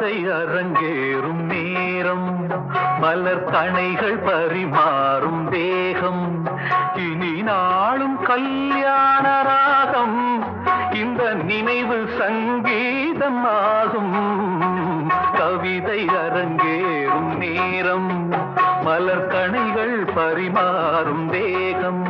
கவிதை அரங்கேறும் நேரம், மலர் கணைகள் பரிமாறும் தேகம், இனி நாளும் கல்யாண ராகம், இந்த நினைவு சங்கீதம் ஆகும். கவிதை அரங்கேறும் நேரம், மலர் கணைகள் பரிமாறும் தேகம்.